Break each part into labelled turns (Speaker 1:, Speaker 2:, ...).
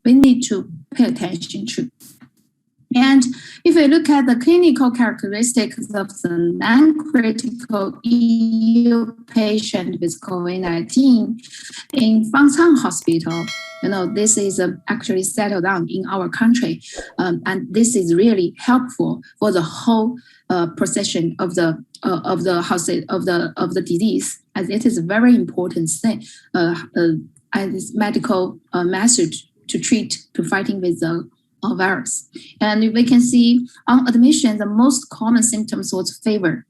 Speaker 1: we need to pay attention to. And if we look at the clinical characteristics of the non-critical EU patient with COVID-19 in Fangchang Hospital, this is actually settled down in our country, and this is really helpful for the whole procession of the disease, as it is a very important thing as medical message to fighting with the virus. And we can see on admission, the most common symptoms was fever,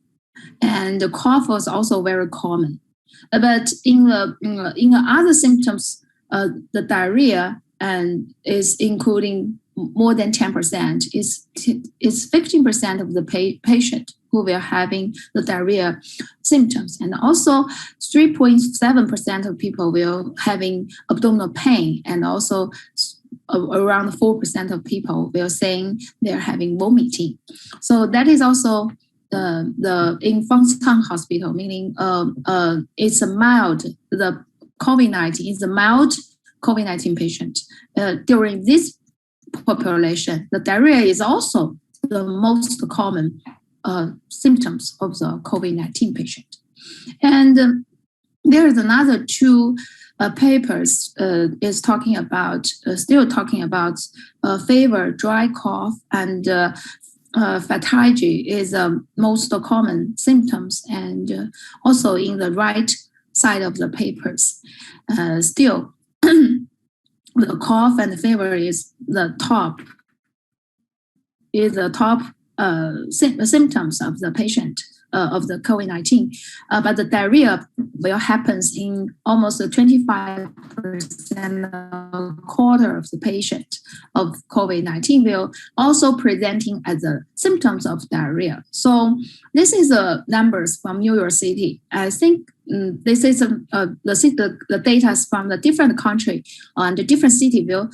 Speaker 1: and the cough was also very common. But in the other symptoms, the diarrhea and is including more than 10%, is 15% of the patient who were having the diarrhea symptoms, and also 3.7% of people will having abdominal pain, and also around 4% of people will saying they're having vomiting. So that is also the in Fangchang Hospital, meaning it's a mild, the COVID-19 is a mild COVID-19 patient. During this population, the diarrhea is also the most common symptoms of the COVID-19 patient. And there's another two papers is talking about, still talking about fever, dry cough, and fatigue is most common symptoms, and also in the right side of the papers. Still, the cough and fever is the top symptoms of the patient of the COVID-19, but the diarrhea will happen in almost 25%, a quarter of the patient of COVID-19 will also presenting as the symptoms of diarrhea. So this is the numbers from New York City. I think this is the data from the different country and the different city will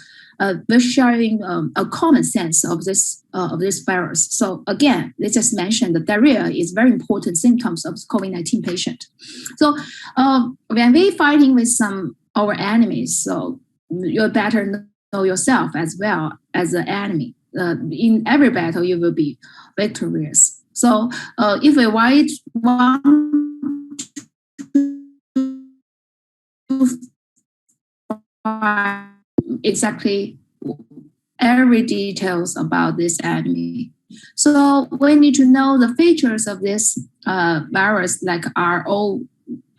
Speaker 1: sharing a common sense of this virus. So again, they just mentioned that diarrhea is very important symptoms of COVID-19 patient. So when we fighting with our enemies, so you better know yourself as well as an enemy. In every battle, you will be victorious. So if we want to exactly every details about this enemy. So we need to know the features of this virus, like RO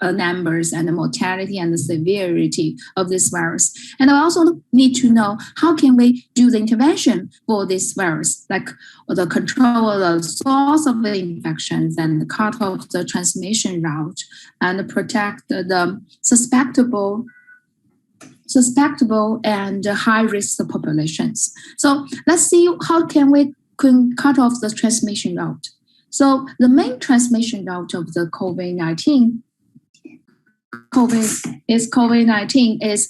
Speaker 1: numbers and the mortality and the severity of this virus. And I also need to know how can we do the intervention for this virus, like the control of the source of the infections and cut off the transmission route and protect the susceptible and high-risk populations. So let's see how can we cut off the transmission route. So the main transmission route of the COVID-19 is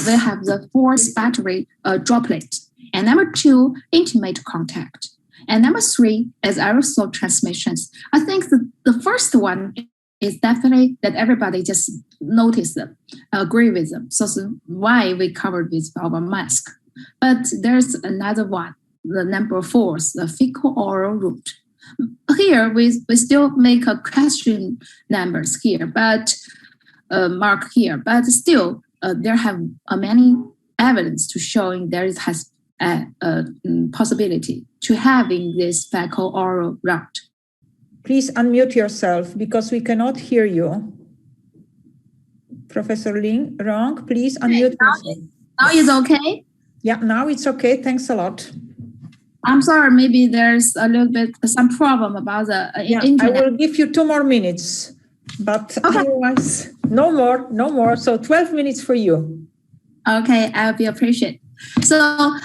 Speaker 1: we have the 4 respiratory droplets, and number 2, intimate contact, and number 3 is aerosol transmissions. I think the first one is definitely that everybody just notice them, agree with them. So why we covered with our mask. But there's another one, the number 4, the fecal-oral route. Here we still make a question numbers here, but mark here. But still, there have many evidence to showing there has a possibility to having this fecal-oral route.
Speaker 2: Please unmute yourself because we cannot hear you. Professor Lin, Rong, please unmute yourself.
Speaker 1: Now it's okay?
Speaker 2: Yeah, now it's okay. Thanks a lot.
Speaker 1: I'm sorry, maybe there's a little bit some problem about the internet.
Speaker 2: I will give you 2 more minutes, but otherwise, no more. So 12 minutes for you.
Speaker 1: Okay, I'll be appreciated. So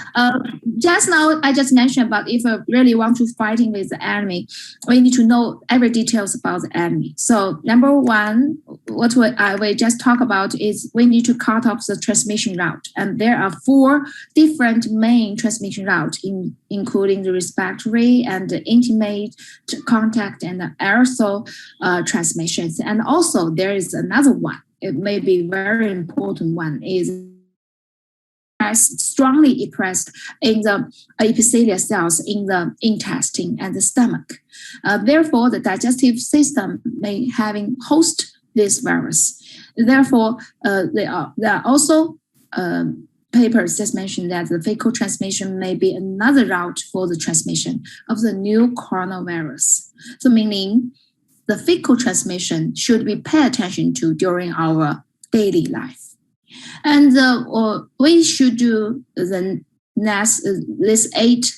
Speaker 1: just now, I just mentioned about if we really want to fighting with the enemy, we need to know every details about the enemy. So number 1, what we just talk about is we need to cut off the transmission route. And there are 4 different main transmission routes, including the respiratory and the intimate contact and the aerosol transmissions. And also there is another one, it may be very important one, is strongly expressed in the epithelial cells in the intestine and the stomach. Therefore, the digestive system may having host this virus. Therefore, there are also papers just mentioned that the fecal transmission may be another route for the transmission of the new coronavirus. So meaning the fecal transmission should be paid attention to during our daily life. And we should do the next, these 8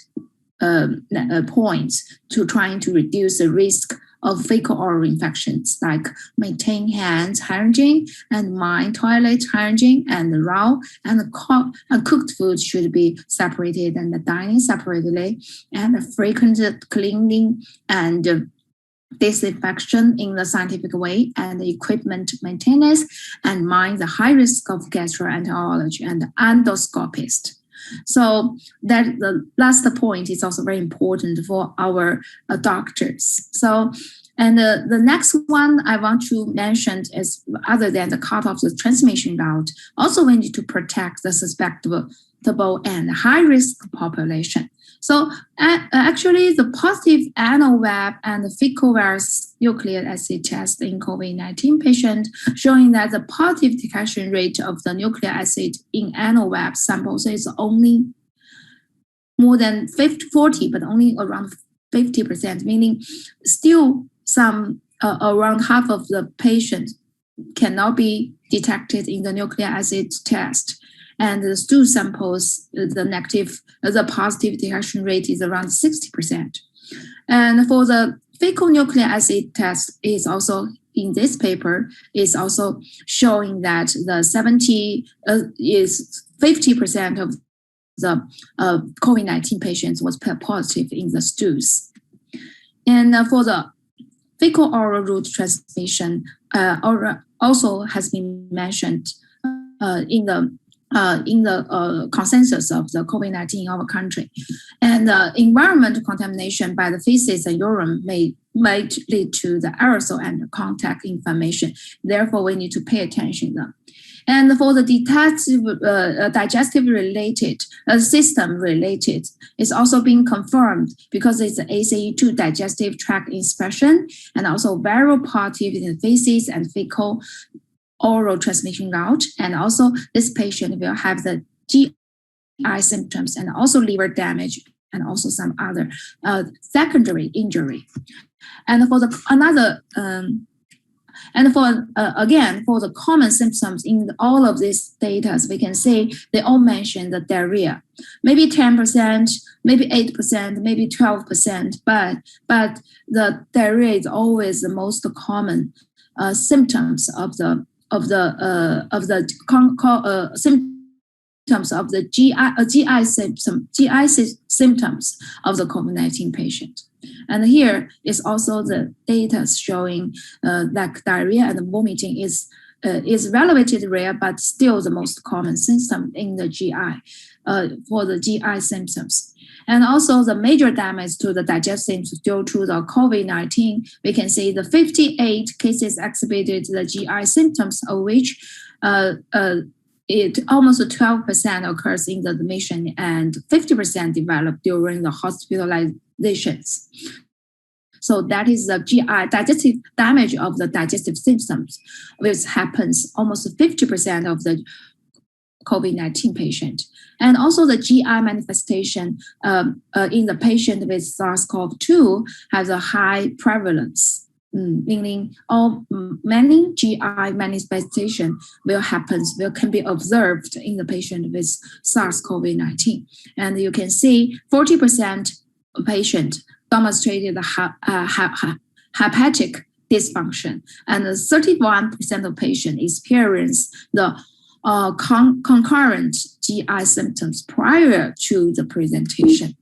Speaker 1: points to trying to reduce the risk of fecal oral infections, like maintain hands hygiene and mind toilet hygiene, and raw and cooked food should be separated and the dining separately, and frequent cleaning and disinfection in the scientific way, and the equipment maintenance, and mind the high risk of gastroenterology and endoscopist. So that the last point is also very important for our doctors. So, and the next one I want to mention is, other than the cut off the transmission route, also we need to protect the susceptible and high risk population. So actually, the positive anal web and the fecal virus nucleic acid test in COVID-19 patient showing that the positive detection rate of the nucleic acid in anal web samples is only more than 40, but only around 50%, meaning still some around half of the patients cannot be detected in the nucleic acid test. And the stool samples, the positive detection rate is around 60%. And for the fecal nucleic acid test is also in this paper is also showing that the 50% of the COVID-19 patients was positive in the stools. And for the fecal oral route transmission, also has been mentioned in the consensus of the COVID-19 in our country. And environmental contamination by the feces and urine may lead to the aerosol and contact inflammation. Therefore, we need to pay attention to them. And for the digestive related, system related, it's also been confirmed because it's the ACE2 digestive tract inspection and also viral positive in the feces and fecal oral transmission route. And also this patient will have the GI symptoms and also liver damage and also some other secondary injury. And for for the common symptoms in all of these data, we can say they all mention the diarrhea, maybe 10%, maybe 8%, maybe 12%, but the diarrhea is always the most common symptoms of the symptoms of the GI symptoms of the COVID-19 patient. And here is also the data showing that diarrhea and vomiting is relatively rare, but still the most common symptom in the GI for the GI symptoms. And also the major damage to the digestive due to the COVID-19, we can see the 58 cases exhibited the GI symptoms, of which it almost 12% occurs in the admission and 50% develop during the hospitalizations. So that is the GI digestive damage of the digestive symptoms, which happens almost 50% of the COVID-19 patient. And also the GI manifestation in the patient with SARS-CoV-2 has a high prevalence. Meaning many GI manifestation can be observed in the patient with SARS-CoV-19. And you can see 40% of patients demonstrated hepatic dysfunction, and 31% of patients experience the concurrent GI symptoms prior to the presentation.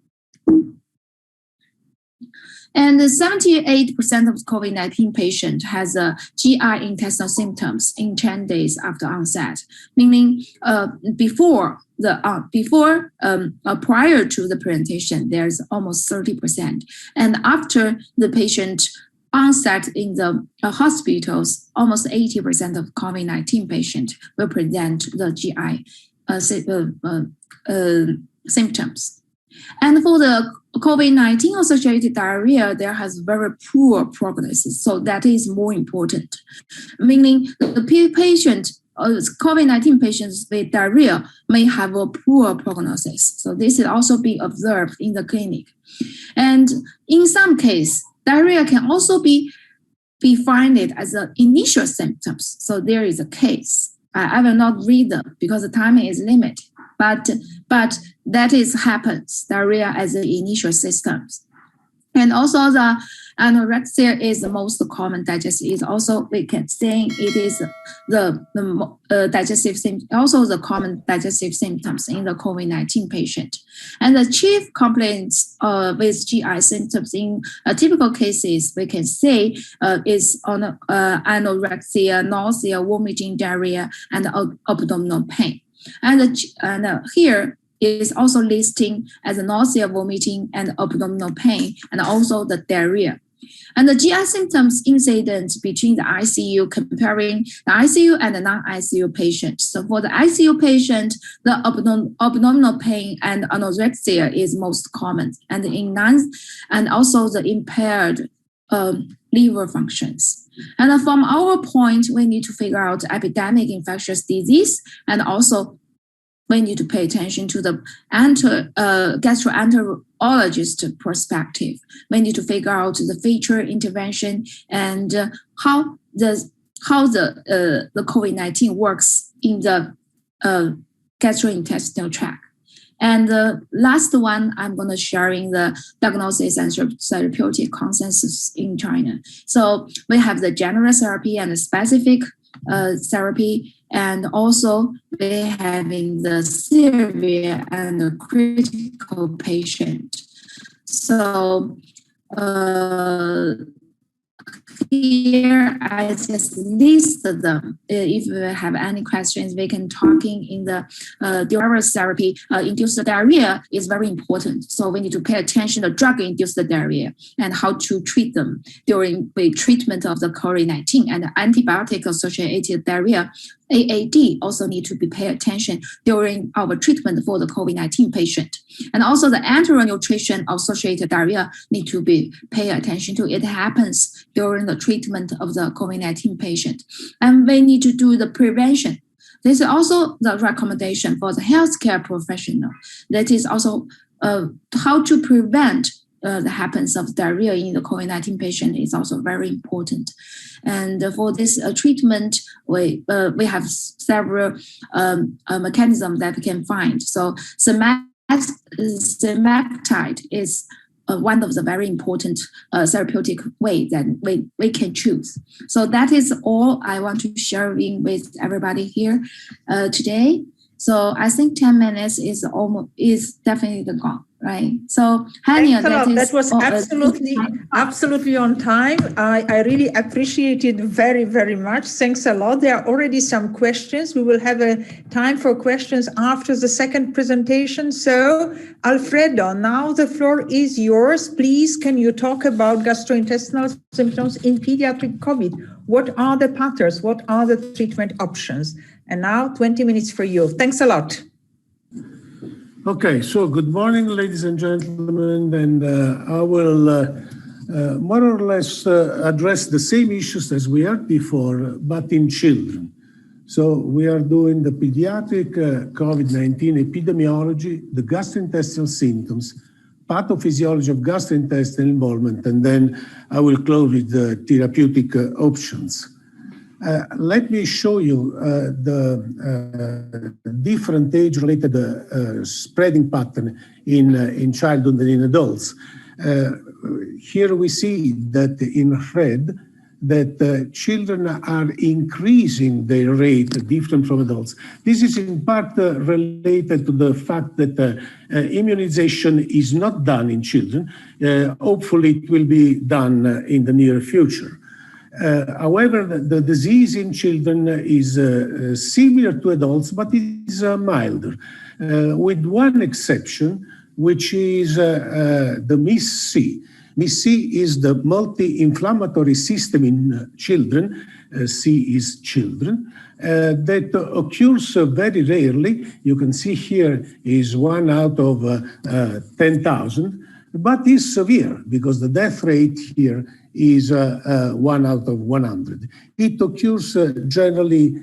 Speaker 1: And 78% of COVID-19 patients has a GI intestinal symptoms in 10 days after onset, meaning prior to the presentation, there's almost 30%. And after the patient onset in the hospitals, almost 80% of COVID-19 patients will present the GI symptoms. And for the COVID-19 associated diarrhea, there has very poor prognosis. So that is more important, meaning the patient, COVID-19 patients with diarrhea may have a poor prognosis. So this is also being observed in the clinic. And in some cases, diarrhea can also be defined as an initial symptoms. So there is a case. I will not read them because the time is limited. But that happens, diarrhea as an initial symptoms. And also the anorexia is the most common digestive. Is also we can say it is the digestive symptom, also the common digestive symptoms in the COVID-19 patient. And the chief complaints with GI symptoms in typical cases we can say is on anorexia, nausea, vomiting, diarrhea, and abdominal pain. And here is also listing as nausea, vomiting, and abdominal pain, and also the diarrhea. And the GI symptoms incidence between the ICU, comparing the ICU and the non-ICU patients. So for the ICU patient, the abdominal pain and anorexia is most common, and and also the impaired liver functions. And from our point, we need to figure out epidemic infectious disease, and also we need to pay attention to the gastroenterologist perspective. We need to figure out the feature intervention and how the COVID-19 works in the gastrointestinal tract. And the last one, I'm going to sharing the diagnosis and therapeutic consensus in China. So we have the general therapy and the specific therapy, and also we having the severe and the critical patient. So here I just listed them. If you have any questions, we can talking in the diverse therapy. Induced diarrhea is very important. So we need to pay attention to drug-induced diarrhea and how to treat them during the treatment of the COVID-19, and antibiotic-associated diarrhea, AAD, also need to be paid attention during our treatment for the COVID-19 patient. And also the enteral nutrition associated diarrhea need to be paid attention to. It happens during the treatment of the COVID-19 patient. And we need to do the prevention. This is also the recommendation for the healthcare professional. That is also how to prevent the happens of diarrhea in the COVID-19 patient is also very important. And for this treatment, we have several mechanisms that we can find. So Diospectide is one of the very important therapeutic way that we can choose. So that is all I want to share with everybody here today. So I think 10 minutes is definitely gone, right? So Hania,
Speaker 2: that was absolutely on time. I really appreciate it very, very much. Thanks a lot. There are already some questions. We will have a time for questions after the second presentation. So Alfredo, now the floor is yours. Please, can you talk about gastrointestinal symptoms in pediatric COVID? What are the patterns? What are the treatment options? And now 20 minutes for you. Thanks a lot.
Speaker 3: Okay, so good morning, ladies and gentlemen, and I will more or less address the same issues as we had before, but in children. So we are doing the pediatric COVID-19 epidemiology, the gastrointestinal symptoms, pathophysiology of gastrointestinal involvement, and then I will close with the therapeutic options. Let me show you the different age-related spreading pattern in childhood and in adults. Here we see that in red, that children are increasing their rate different from adults. This is in part related to the fact that immunization is not done in children. Hopefully it will be done in the near future. However, the disease in children is similar to adults, but it is milder, with one exception, which is the MIS-C. MIS-C is the multi-inflammatory system in children. C is children. That occurs very rarely. You can see here is 1 out of 10,000, but is severe because the death rate here is 1 out of 100. It occurs generally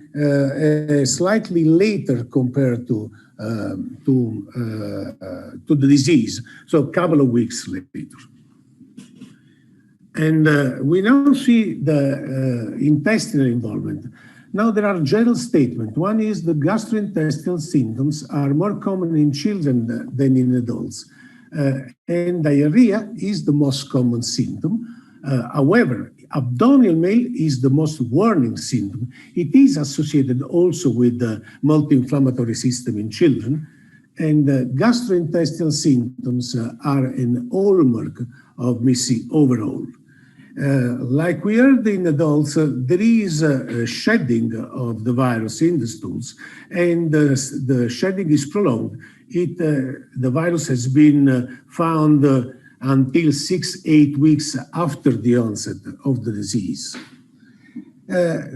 Speaker 3: slightly later compared to the disease, so a couple of weeks later. And we now see the intestinal involvement. Now there are general statements. One is the gastrointestinal symptoms are more common in children than in adults. And diarrhea is the most common symptom. However, abdominal pain is the most warning symptom. It is associated also with the multi-inflammatory system in children. And gastrointestinal symptoms are an hallmark of MIS-C overall. Like we heard in adults, there is a shedding of the virus in the stools, and the shedding is prolonged. The virus has been found until 6-8 weeks after the onset of the disease.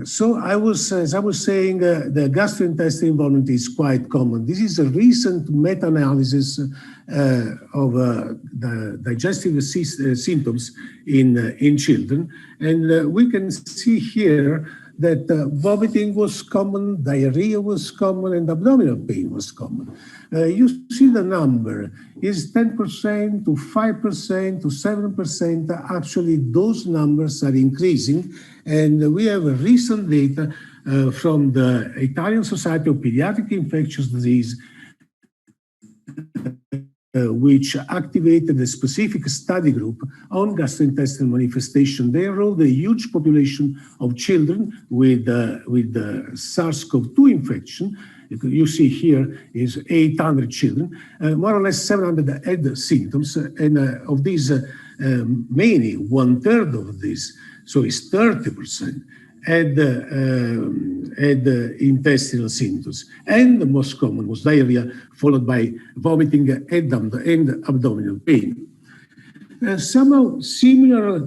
Speaker 3: So as I was saying, the gastrointestinal involvement is quite common. This is a recent meta-analysis of the digestive symptoms in children. And we can see here that vomiting was common, diarrhea was common, and abdominal pain was common. You see the number is 10% to 5% to 7%. Actually, those numbers are increasing. And we have recent data from the Italian Society of Pediatric Infectious Disease, which activated a specific study group on gastrointestinal manifestation. They enrolled a huge population of children with the SARS-CoV-2 infection. You see here is 800 children, more or less 700 had symptoms, and of these, many, 1/3 of this, so it's 30%, had intestinal symptoms. And the most common was diarrhea, followed by vomiting and abdominal pain. Somehow similar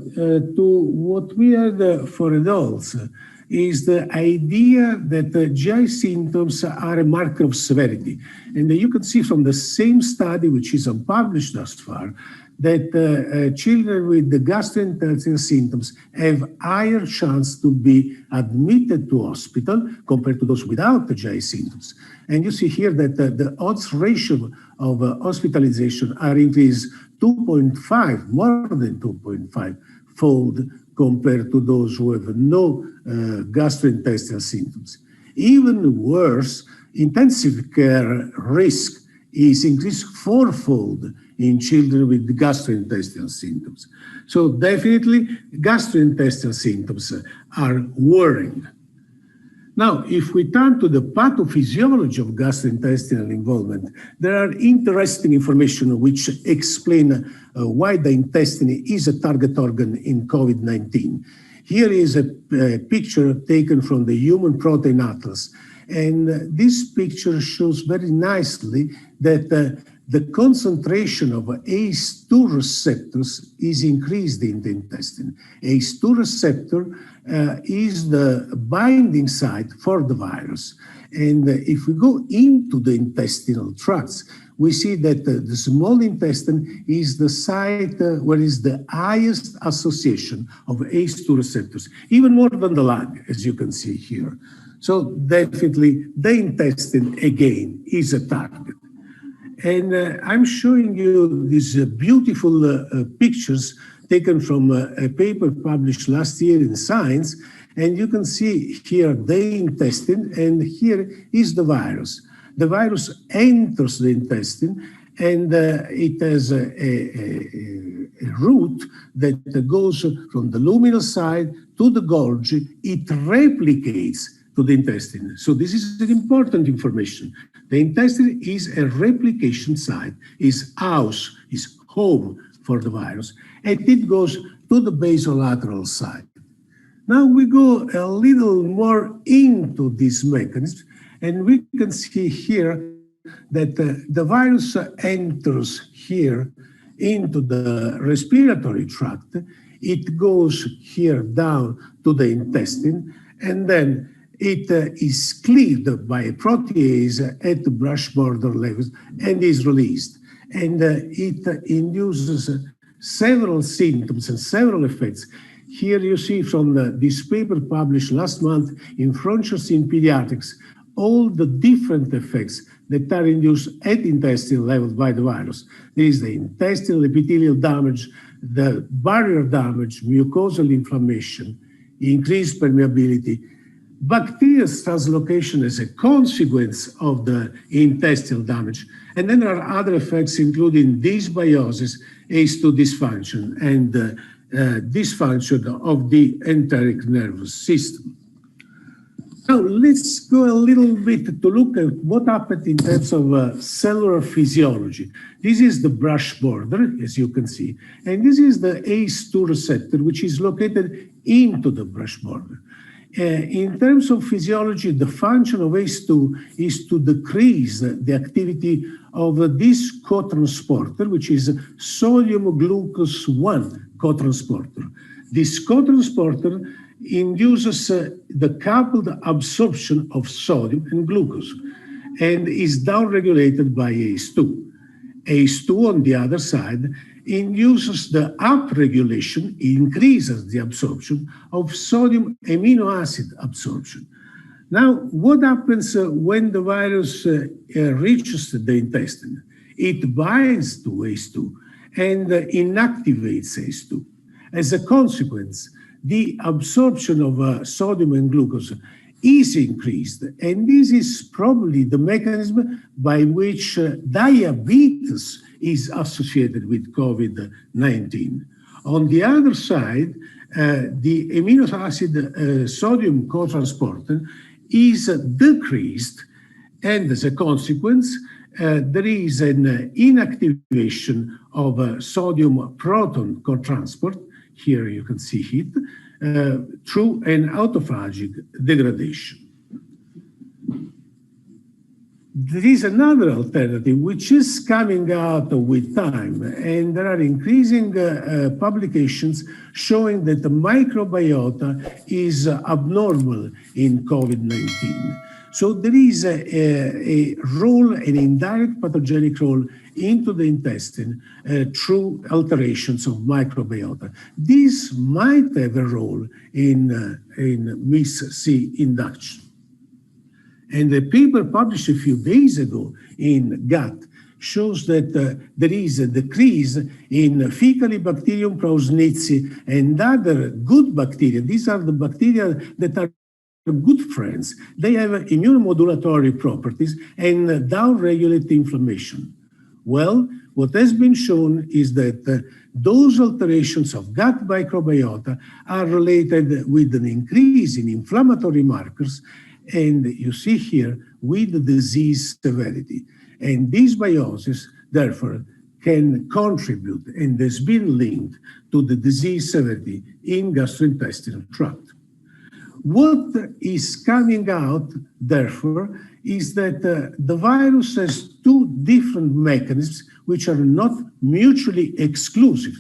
Speaker 3: to what we had for adults is the idea that GI symptoms are a marker of severity. And you can see from the same study, which is unpublished thus far, that children with the gastrointestinal symptoms have higher chance to be admitted to hospital compared to those without the GI symptoms. And you see here that the odds ratio of hospitalization are increased 2.5, more than 2.5 fold compared to those who have no gastrointestinal symptoms. Even worse, intensive care risk is increased 4-fold in children with gastrointestinal symptoms. So definitely gastrointestinal symptoms are worrying. Now, if we turn to the pathophysiology of gastrointestinal involvement, there are interesting information which explain why the intestine is a target organ in COVID-19. Here is a picture taken from the Human Protein Atlas. And this picture shows very nicely that the concentration of ACE2 receptors is increased in the intestine. ACE2 receptor is the binding site for the virus. And if we go into the intestinal tracts, we see that the small intestine is the site where is the highest association of ACE2 receptors, even more than the lung, as you can see here. So definitely the intestine, again, is a target. And I'm showing you these beautiful pictures taken from a paper published last year in Science. And you can see here the intestine, and here is the virus. The virus enters the intestine, and it has a route that goes from the luminal side to the Golgi. It replicates to the intestine. So this is an important information. The intestine is a replication site, is house, is home for the virus, and it goes to the basolateral side. Now we go a little more into this mechanism, and we can see here that the virus enters here into the respiratory tract. It goes here down to the intestine, and then it is cleared by a protease at the brush border levels and is released. And it induces several symptoms and several effects. Here you see from this paper published last month in Frontiers in Pediatrics, all the different effects that are induced at intestinal level by the virus. There is the intestinal epithelial damage, the barrier damage, mucosal inflammation, increased permeability, bacterial translocation as a consequence of the intestinal damage. And then there are other effects, including dysbiosis, ACE2 dysfunction, and dysfunction of the enteric nervous system. Now, let's go a little bit to look at what happened in terms of cellular physiology. This is the brush border, as you can see, and this is the ACE2 receptor, which is located into the brush border. In terms of physiology, the function of ACE2 is to decrease the activity of this cotransporter, which is sodium glucose 1 cotransporter. This cotransporter induces the coupled absorption of sodium and glucose and is downregulated by ACE2. ACE2, on the other side, induces the upregulation, increases the absorption of sodium amino acid absorption. Now, what happens when the virus reaches the intestine? It binds to ACE2 and inactivates ACE2. As a consequence, the absorption of sodium and glucose is increased, and this is probably the mechanism by which diabetes is associated with COVID-19. On the other side, the amino acid sodium cotransporter is decreased, and as a consequence, there is an inactivation of sodium proton cotransport. Here you can see it, through an autophagic degradation. There is another alternative which is coming out with time, and there are increasing publications showing that the microbiota is abnormal in COVID-19. So there is a role, an indirect pathogenic role into the intestine through alterations of microbiota. This might have a role in MIS-C induction. And the paper published a few days ago in Gut shows that there is a decrease in Faecalibacterium prausnitzii and other good bacteria. These are the bacteria that are good friends. They have immunomodulatory properties and downregulate inflammation. Well, what has been shown is that those alterations of gut microbiota are related with an increase in inflammatory markers, and you see here with the disease severity. And dysbiosis, therefore, can contribute and has been linked to the disease severity in gastrointestinal tract. What is coming out, therefore, is that the virus has two different mechanisms which are not mutually exclusive.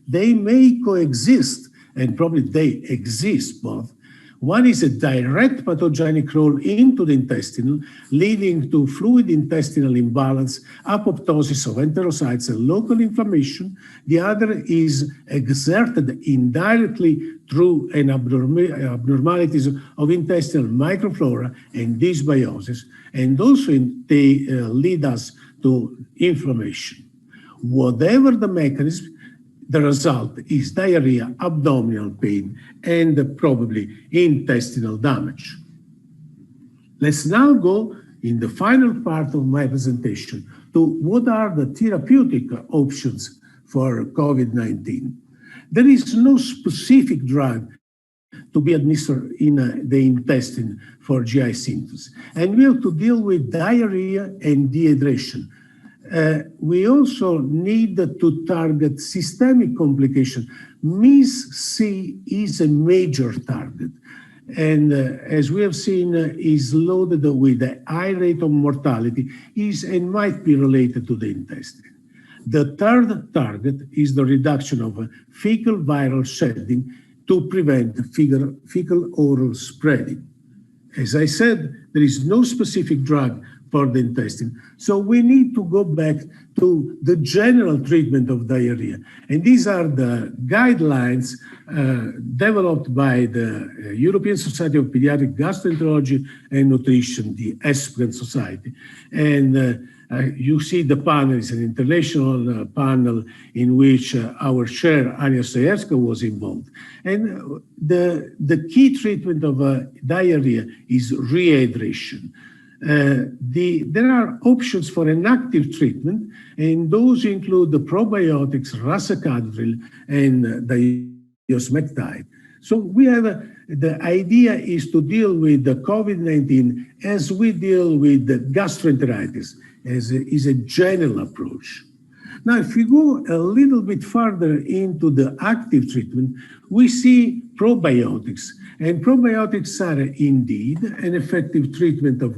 Speaker 3: They may coexist, and probably they exist both. One is a direct pathogenic role into the intestine, leading to fluid intestinal imbalance, apoptosis of enterocytes, and local inflammation. The other is exerted indirectly through an abnormalities of intestinal microflora and dysbiosis, and also they lead us to inflammation. Whatever the mechanism, the result is diarrhea, abdominal pain, and probably intestinal damage. Let's now go in the final part of my presentation to what are the therapeutic options for COVID-19. There is no specific drug to be administered in the intestine for GI symptoms, and we have to deal with diarrhea and dehydration. We also need to target systemic complication. MIS-C is a major target, and as we have seen, is loaded with a high rate of mortality, and might be related to the intestine. The third target is the reduction of fecal viral shedding to prevent fecal oral spreading. As I said, there is no specific drug for the intestine. So we need to go back to the general treatment of diarrhea. And these are the guidelines developed by the European Society of Pediatric Gastroenterology and Nutrition, the ESPGHAN Society. And you see the panel is an international panel in which our chair, Ania Sayerska, was involved. And the key treatment of diarrhea is rehydration. There are options for an active treatment, and those include the probiotics, racecatril, and Diospectide. So we have the idea is to deal with the COVID-19 as we deal with the gastroenteritis, is a general approach. Now, if we go a little bit further into the active treatment, we see probiotics, and probiotics are indeed an effective treatment of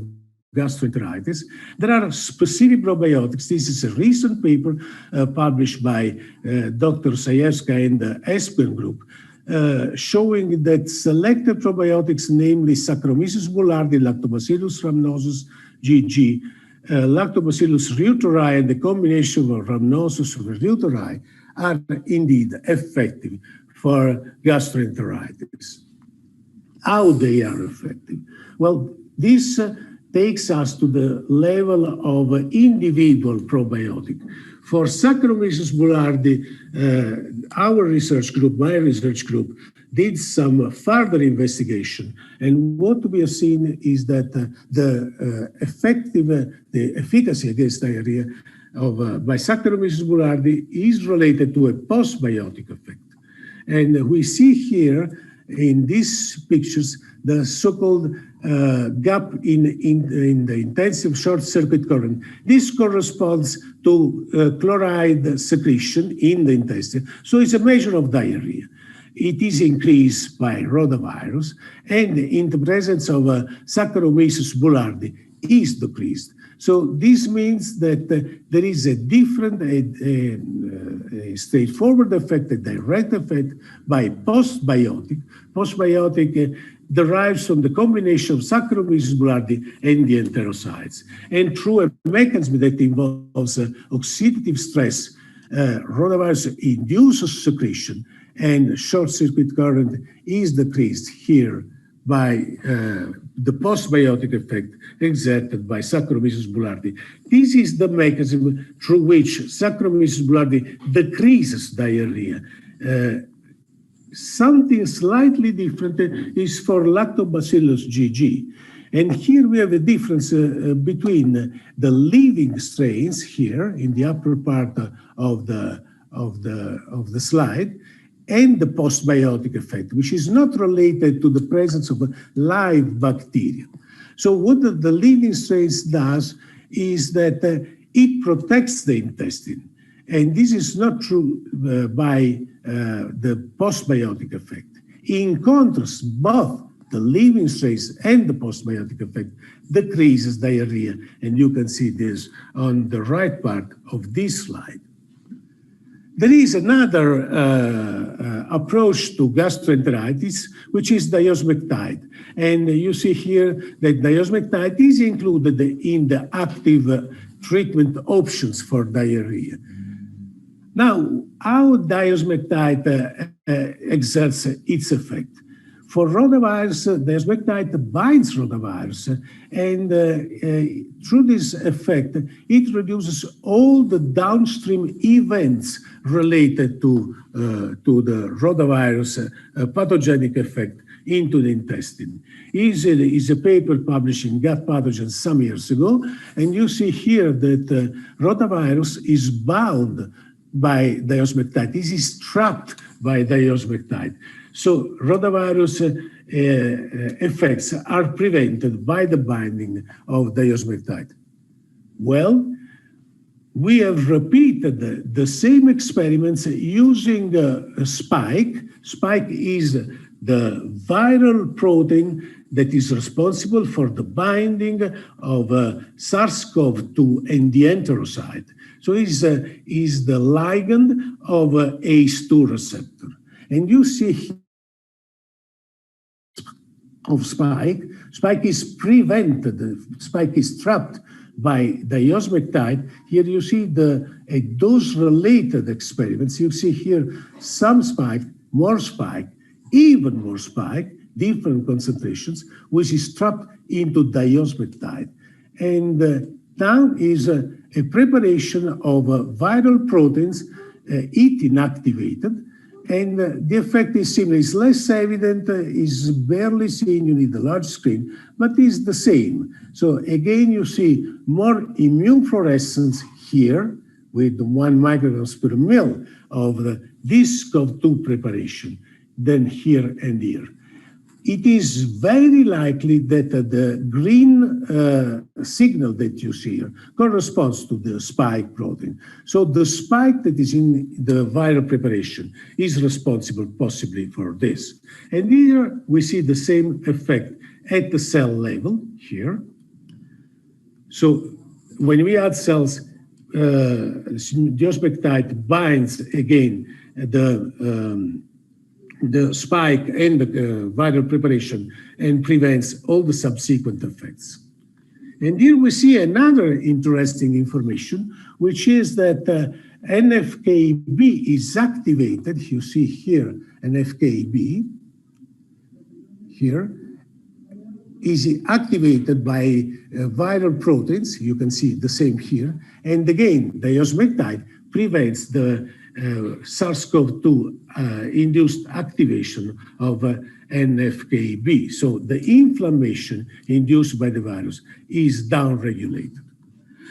Speaker 3: gastroenteritis. There are specific probiotics. This is a recent paper published by Dr. Sayerska and the ESPGHAN group, showing that selected probiotics, namely Saccharomyces boulardii, Lactobacillus rhamnosus GG, Lactobacillus reuteri, and the combination of rhamnosus and reuteri are indeed effective for gastroenteritis. How they are effective? Well, this takes us to the level of individual probiotic. For Saccharomyces boulardii, our research group, my research group, did some further investigation. And what we have seen is that the efficacy against diarrhea by Saccharomyces boulardii is related to a postbiotic effect. And we see here in these pictures the so-called gap in the intensive short circuit current. This corresponds to chloride secretion in the intestine. So it's a measure of diarrhea. It is increased by rotavirus, and in the presence of Saccharomyces boulardii is decreased. So this means that there is a different, a straightforward effect, a direct effect by postbiotic. Postbiotic derives from the combination of Saccharomyces boulardii and the enterocytes. And through a mechanism that involves oxidative stress, rotavirus induces secretion, and short-circuit current is decreased here by the postbiotic effect exerted by Saccharomyces boulardii. This is the mechanism through which Saccharomyces boulardii decreases diarrhea. Something slightly different is for Lactobacillus GG. And here we have a difference between the living strains here in the upper part of the slide, and the postbiotic effect, which is not related to the presence of live bacteria. So what the living strains does is that it protects the intestine. And this is not true by the postbiotic effect. In contrast, both the living strains and the postbiotic effect decreases diarrhea. And you can see this on the right part of this slide. There is another approach to gastroenteritis, which is Diospectide. And you see here that Diospectide is included in the active treatment options for diarrhea. Now, how Diospectide exerts its effect? For rotavirus, Diospectide binds rotavirus, and through this effect, it reduces all the downstream events related to the rotavirus pathogenic effect into the intestine. Is a paper published in Gut Pathogens some years ago, and you see here that rotavirus is bound by Diospectide. This is trapped by Diospectide. So rotavirus effects are prevented by the binding of Diospectide. Well, we have repeated the same experiments using a spike. Spike is the viral protein that is responsible for the binding of SARS-CoV-2 and the enterocyte. So is the ligand of ACE2 receptor. And you see here of spike. Spike is prevented, spike is trapped by Diospectide. Here you see a dose-related experiments. You see here some spike, more spike, even more spike, different concentrations, which is trapped into Diospectide. And now is a preparation of viral proteins, it inactivated, and the effect is similar. It's less evident, is barely seen, you need a large screen, but is the same. So again, you see more immune fluorescence here with 1 micrograms per mil of this CoV-2 preparation than here and here. It is very likely that the green signal that you see here corresponds to the spike protein. So the spike that is in the viral preparation is responsible possibly for this. And here we see the same effect at the cell level here. So when we add cells, Diospectide binds again the spike and the viral preparation and prevents all the subsequent effects. And here we see another interesting information, which is that NFKB is activated. You see here, NFKB here is activated by viral proteins. You can see the same here. And again, Diospectide prevents the SARS-CoV-2 induced activation of NFKB. So the inflammation induced by the virus is downregulated.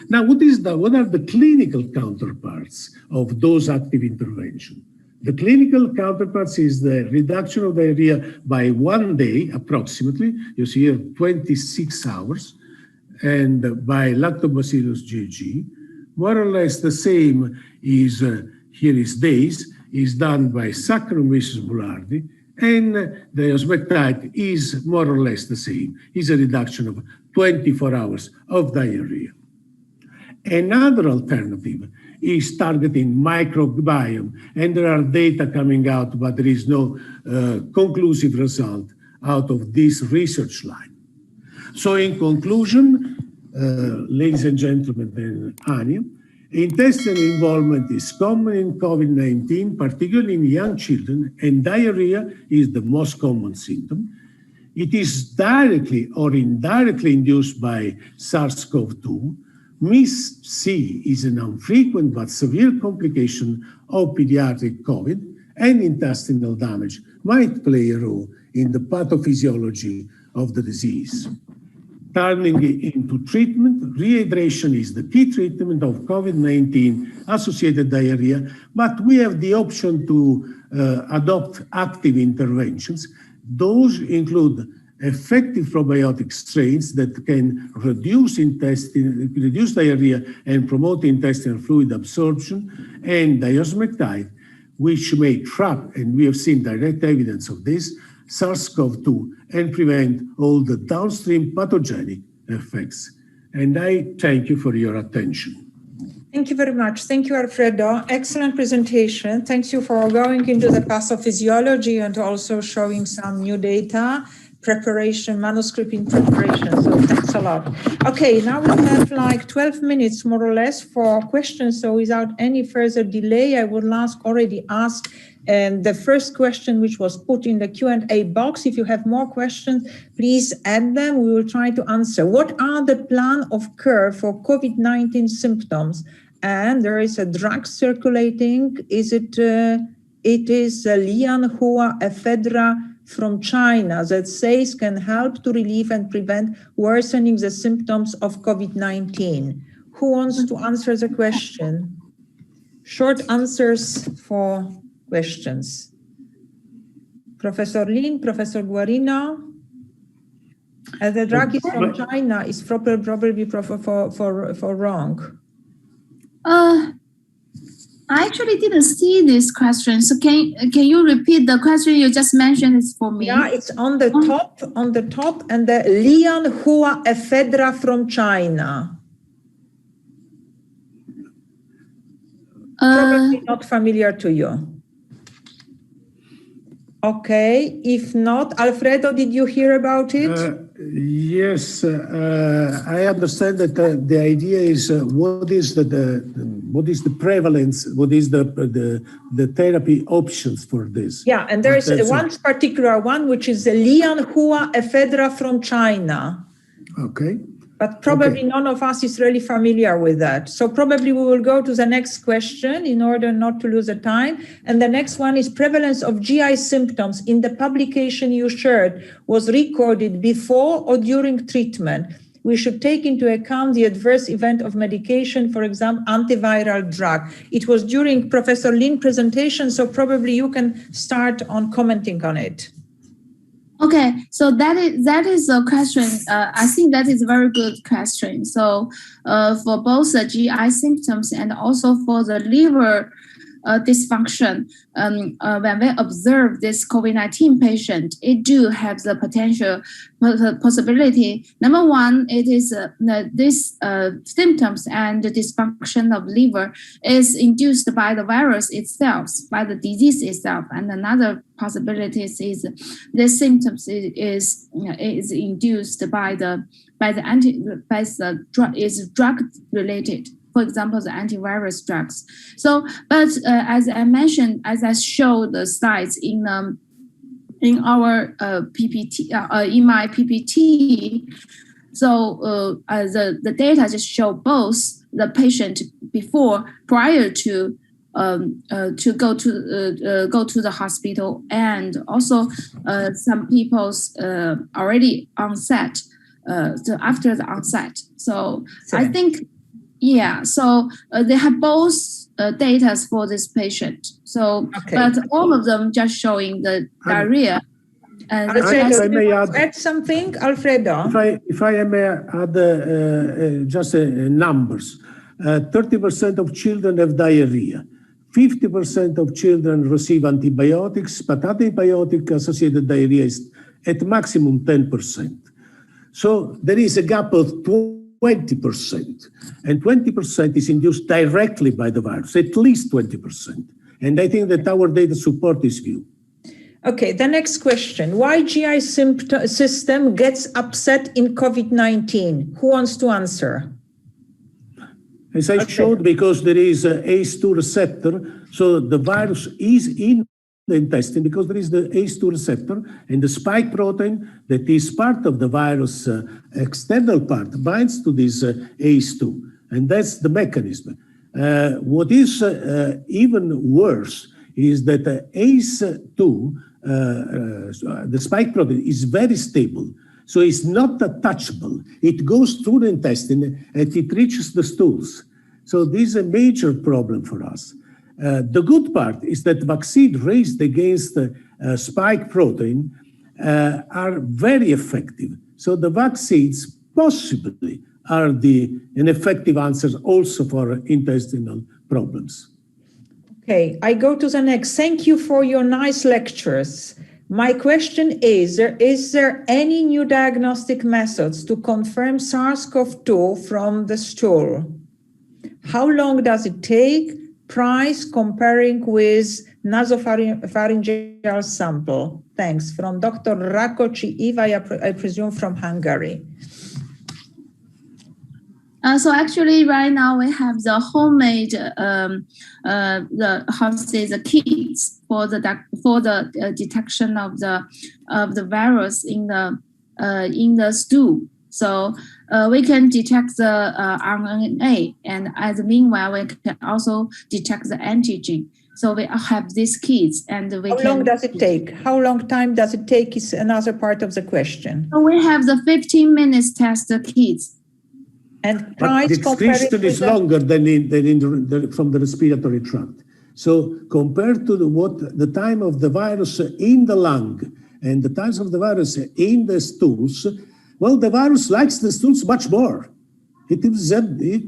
Speaker 3: Now, what are the clinical counterparts of those active intervention? The clinical counterparts is the reduction of diarrhea by 1 day, approximately. You see here 26 hours, and by Lactobacillus GG. More or less the same is here is days, is done by Saccharomyces boulardii, and the Diospectide is more or less the same. Is a reduction of 24 hours of diarrhea. Another alternative is targeting microbiome, and there are data coming out, but there is no conclusive result out of this research line. So in conclusion, ladies and gentlemen, and Anya, intestinal involvement is common in COVID-19, particularly in young children, and diarrhea is the most common symptom. It is directly or indirectly induced by SARS-CoV-2. MIS-C is an infrequent but severe complication of pediatric COVID, and intestinal damage might play a role in the pathophysiology of the disease. Turning into treatment, rehydration is the key treatment of COVID-19 associated diarrhea, but we have the option to adopt active interventions. Those include effective probiotic strains that can reduce diarrhea and promote intestinal fluid absorption, and Diospectide, which may trap, and we have seen direct evidence of this, SARS-CoV-2 and prevent all the downstream pathogenic effects. And I thank you for your attention.
Speaker 2: Thank you very much. Thank you, Alfredo. Excellent presentation. Thanks you for going into the pathophysiology and also showing some new data, preparation, manuscript in preparation. So thanks a lot. Okay, now we have like 12 minutes more or less for questions. So without any further delay, I would already ask the first question, which was put in the Q&A box. If you have more questions, please add them. We will try to answer. What are the plan of care for COVID-19 symptoms? And there is a drug circulating. It is Lianhua ephedra from China that says can help to relieve and prevent worsening the symptoms of COVID-19. Who wants to answer the question? Short answers for questions. Professor Lin, Professor Guarino. As the drug is from China, is probably for wrong.
Speaker 1: I actually didn't see this question. So can you repeat the question you just mentioned is for me?
Speaker 2: Yeah, it's on the top, and the Lian Hua ephedra from China. Probably not familiar to you. Okay, if not, Alfredo, did you hear about it?
Speaker 3: Yes, I understand that the idea is what is the prevalence, what is the therapy options for this?
Speaker 2: Yeah, and there is one particular one, which is the Lian Hua ephedra from China.
Speaker 3: Okay.
Speaker 2: But probably none of us is really familiar with that. So probably we will go to the next question in order not to lose the time. And the next one is prevalence of GI symptoms in the publication you shared was recorded before or during treatment. We should take into account the adverse event of medication, for example, antiviral drug. It was during Professor Lin presentation, so probably you can start on commenting on it.
Speaker 1: Okay, so that is a question. I think that is a very good question. So for both the GI symptoms and also for the liver dysfunction, when we observe this COVID-19 patient, it do have the potential possibility. Number one, it is this symptoms and the dysfunction of liver is induced by the virus itself, by the disease itself. And another possibility is the symptoms is induced by the drug, is drug related. For example, the antivirus drugs. So, but as I mentioned, as I showed the slides in our PPT, in my PPT, so the data just show both the patient prior to go to the hospital, and also some people's already onset, after the onset. So I think. Yeah, so they have both data for this patient. So, but all of them just showing the diarrhea.
Speaker 2: Alfredo, I may add something, Alfredo.
Speaker 3: If I may add just numbers, 30% of children have diarrhea. 50% of children receive antibiotics, but antibiotic-associated diarrhea is at maximum 10%. So there is a gap of 20%, and 20% is induced directly by the virus, at least 20%. And I think that our data support this view.
Speaker 2: Okay, the next question. Why GI system gets upset in COVID-19? Who wants to answer?
Speaker 3: As I showed, because there is an ACE2 receptor, so the virus is in the intestine because there is the ACE2 receptor, and the spike protein that is part of the virus external part binds to this ACE2, and that's the mechanism. What is even worse is that ACE2, the spike protein, is very stable, so it's not touchable. It goes through the intestine and it reaches the stools. So this is a major problem for us. The good part is that vaccines raised against spike protein are very effective. So the vaccines possibly are an effective answer also for intestinal problems.
Speaker 2: Okay, I go to the next. Thank you for your nice lectures. My question is there any new diagnostic methods to confirm SARS-CoV-2 from the stool? How long does it take? Price comparing with nasopharyngeal sample. Thanks. From Dr. Rakoczy Iva, I presume from Hungary.
Speaker 1: So actually, right now we have the homemade the kits for the detection of the virus in the stool. So we can detect the RNA, and as meanwhile we can also detect the antigen. So we have these kits, and we
Speaker 2: How long does it take? How long time does it take is another part of the question.
Speaker 1: So we have the 15 minutes test kits.
Speaker 2: And price
Speaker 3: the excretion is longer than from the respiratory tract. So compared to the time of the virus in the lung and the times of the virus in the stools, well, the virus likes the stools much more. It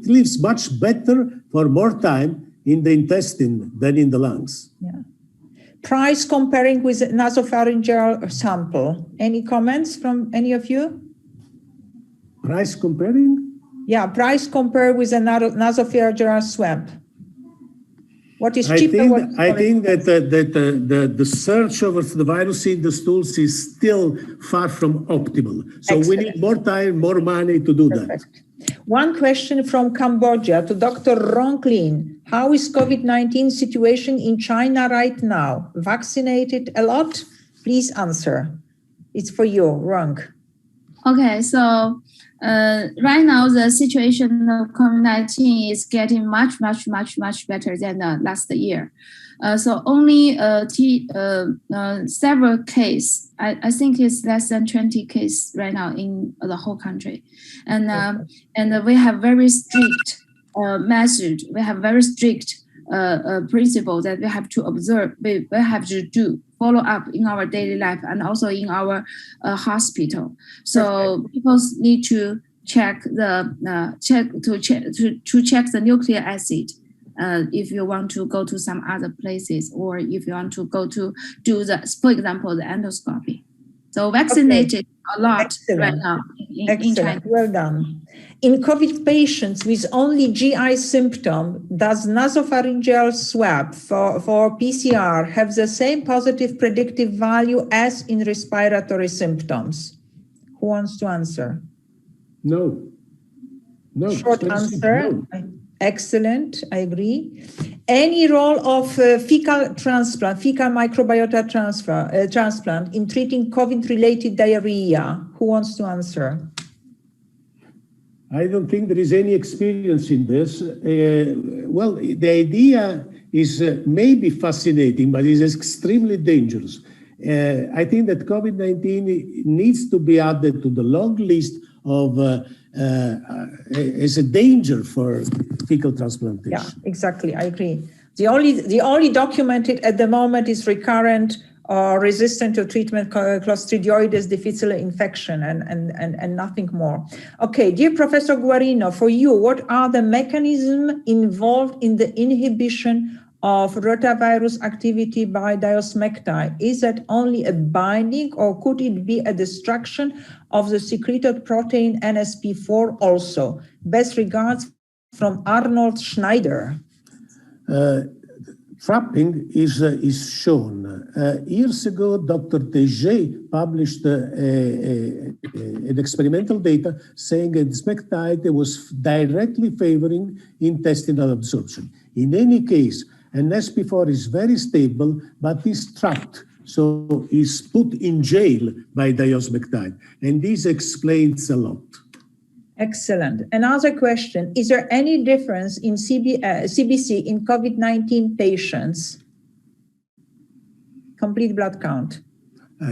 Speaker 3: lives much better for more time in the intestine than in the lungs.
Speaker 2: Yeah. Price comparing with nasopharyngeal sample. Any comments from any of you?
Speaker 3: Price comparing?
Speaker 2: Yeah, price compare with a nasopharyngeal swab. What is cheaper?
Speaker 3: I think that the search over the virus in the stools is still far from optimal. So we need more time, more money to do that.
Speaker 2: One question from Cambodia to Dr. Rong Lin. How is COVID-19 situation in China right now? Vaccinated a lot? Please answer. It's for you, Rong.
Speaker 1: Okay, so right now the situation of COVID-19 is getting much better than last year. So only several cases. I think it's less than 20 cases right now in the whole country, and we have very strict measures. We have very strict principle that we have to observe. We have to follow up in our daily life and also in our hospital. So people need to check the check the nucleic acid. If you want to go to some other places, or if you want to go to do for example, the endoscopy. So vaccinated a lot right now in China.
Speaker 2: Well done. In COVID patients with only GI symptom, does nasopharyngeal swab for PCR have the same positive predictive value as in respiratory symptoms? Who wants to answer?
Speaker 3: No.
Speaker 2: Short answer. No. Excellent, I agree. Any role of fecal microbiota transplant in treating COVID-related diarrhea? Who wants to answer?
Speaker 3: I don't think there is any experience in this. Well, the idea is maybe fascinating, but is extremely dangerous. I think that COVID-19 needs to be added to the long list of as a danger for fecal transplantation.
Speaker 2: Yeah, exactly. I agree. The only documented at the moment is recurrent or resistant to treatment Clostridioides difficile infection and nothing more. Okay, dear Professor Guarino, for you, what are the mechanisms involved in the inhibition of rotavirus activity by Diospectide? Is that only a binding, or could it be a destruction of the secreted protein NSP4 also? Best regards from Arnold Schneider.
Speaker 3: Trapping is shown. Years ago, Dr. Teget published an experimental data saying that Diospectide was directly favoring intestinal absorption. In any case, an SP4 is very stable, but is trapped, so is put in jail by Diospectide, and this explains a lot.
Speaker 2: Excellent. Another question, is there any difference in CBC in COVID-19 patients? Complete blood count.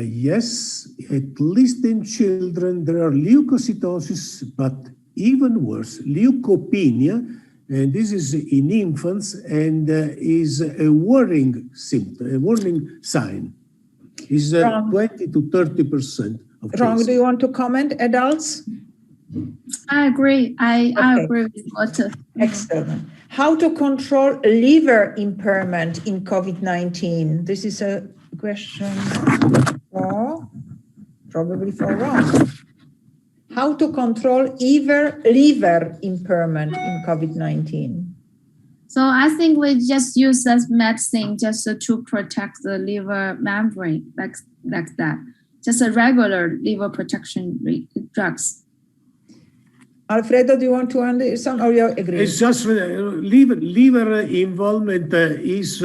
Speaker 3: Yes, at least in children, there are leukocytosis, but even worse, leukopenia, and this is in infants, and is a worrying symptom, a warning sign. Is 20 to 30% of cases.
Speaker 2: Rong, do you want to comment, adults?
Speaker 1: I agree. I agree with what.
Speaker 2: Excellent. How to control liver impairment in COVID-19? This is a question probably for Rong. How to control liver impairment in COVID-19?
Speaker 1: So I think we just use as medicine just to protect the liver membrane, like that. Just a regular liver protection drugs.
Speaker 2: Alfredo, do you want to add some, or you agree?
Speaker 3: It's just liver involvement is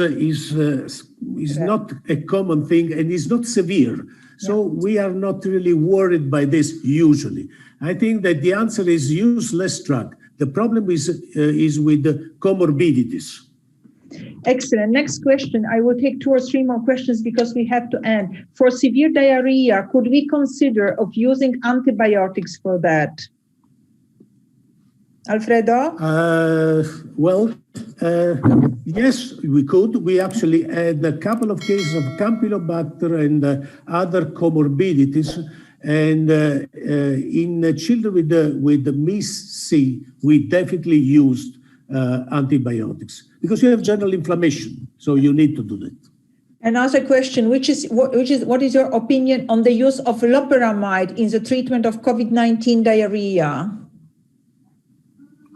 Speaker 3: not a common thing and is not severe. So we are not really worried by this usually. I think that the answer is use less drug. The problem is with the comorbidities.
Speaker 2: Excellent. Next question. I will take 2 or 3 more questions because we have to end. For severe diarrhea, could we consider of using antibiotics for that? Alfredo?
Speaker 3: Yes, we could. We actually had a couple of cases of Campylobacter and other comorbidities. And in children with the MIS-C, we definitely used antibiotics. because you have general inflammation. So you need to do that.
Speaker 2: Another question, what is your opinion on the use of loperamide in the treatment of COVID-19 diarrhea?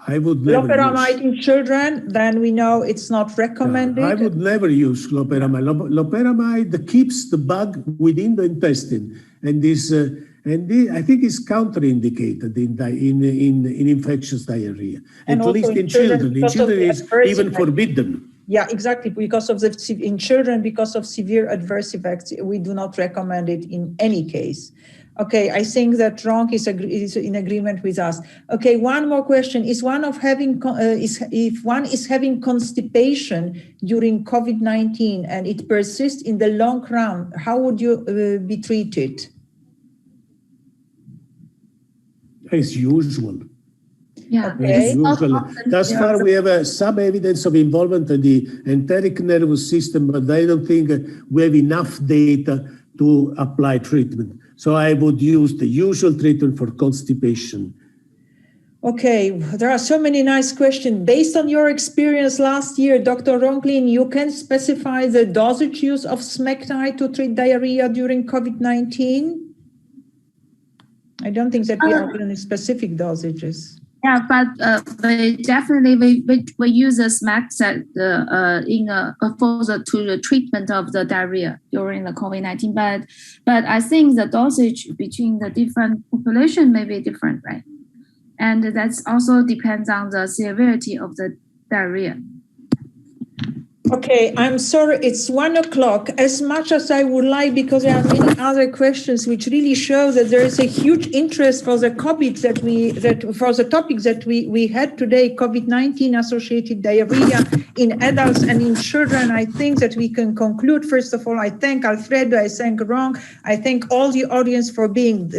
Speaker 3: I would never
Speaker 2: loperamide in children, then we know it's not recommended.
Speaker 3: I would never use loperamide. Loperamide keeps the bug within the intestine, and I think is counterindicated in infectious diarrhea, at least in children. In children, it's even forbidden.
Speaker 2: Yeah, exactly. In children, because of severe adverse effects, we do not recommend it in any case. Okay, I think that Rong is in agreement with us. Okay, one more question: if one is having constipation during COVID-19 and it persists in the long run, how would you be treated?
Speaker 3: As usual.
Speaker 1: Yeah.
Speaker 2: Okay.
Speaker 3: Thus far, we have some evidence of involvement in the enteric nervous system, but I don't think we have enough data to apply treatment. So I would use the usual treatment for constipation.
Speaker 2: Okay, there are so many nice questions. Based on your experience last year, Dr. Rong Lin, you can specify the dosage use of Diospectide to treat diarrhea during COVID-19? I don't think that we have any specific dosages.
Speaker 1: Yeah, but we definitely we use the Diospectide to the treatment of the diarrhea during the COVID-19. But I think the dosage between the different population may be different, right? And that also depends on the severity of the diarrhea.
Speaker 2: Okay, I'm sorry, it's 1 o'clock. As much as I would like, because there are many other questions which really show that there is a huge interest for the topics that we had today, COVID-19 associated diarrhea in adults and in children. I think that we can conclude. First of all, I thank Alfredo, I thank Rong, I thank all the audience for being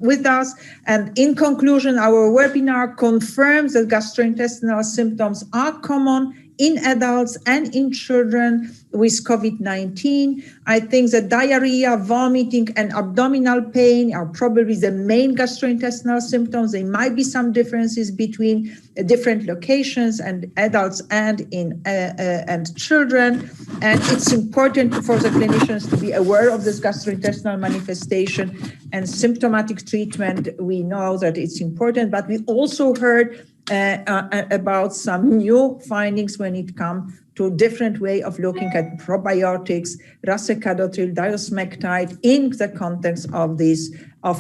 Speaker 2: with us. And in conclusion, our webinar confirms that gastrointestinal symptoms are common in adults and in children with COVID-19. I think that diarrhea, vomiting, and abdominal pain are probably the main gastrointestinal symptoms. There might be some differences between different locations and adults and children. And it's important for the clinicians to be aware of this gastrointestinal manifestation and symptomatic treatment. We know that it's important, but we also heard about some new findings when it comes to different way of looking at probiotics, racecadotril, Diospectide in the context of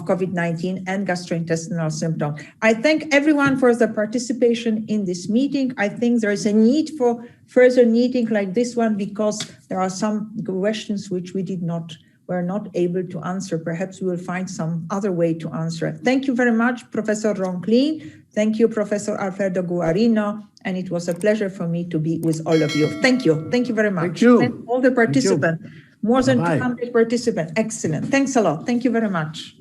Speaker 2: COVID-19 and gastrointestinal symptoms. I thank everyone for the participation in this meeting. I think there is a need for further meeting like this one because there are some questions which we're not able to answer. Perhaps we will find some other way to answer. Thank you very much, Professor Rong Lin. Thank you, Professor Alfredo Guarino. And it was a pleasure for me to be with all of you. Thank you. Thank you very much.
Speaker 3: Thank you.
Speaker 2: And all the participants, more than 200 participants. Excellent. Thanks a lot. Thank you very much.